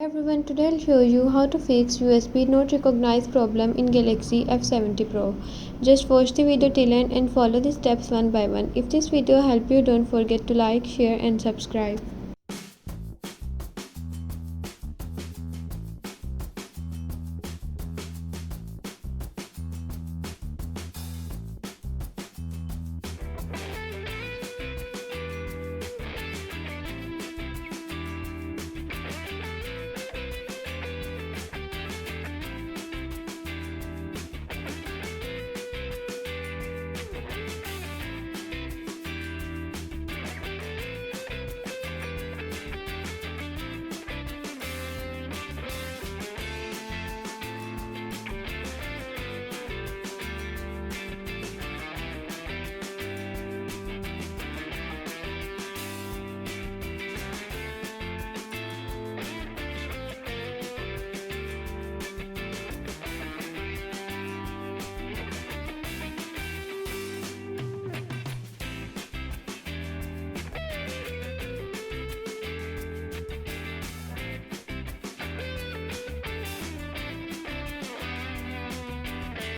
Everyone, today I'll show you how to fix USB not recognized problem in Galaxy F70 Pro. Just watch the video till end and follow the steps one by one. If this video helped you, don't forget to like, share and subscribe.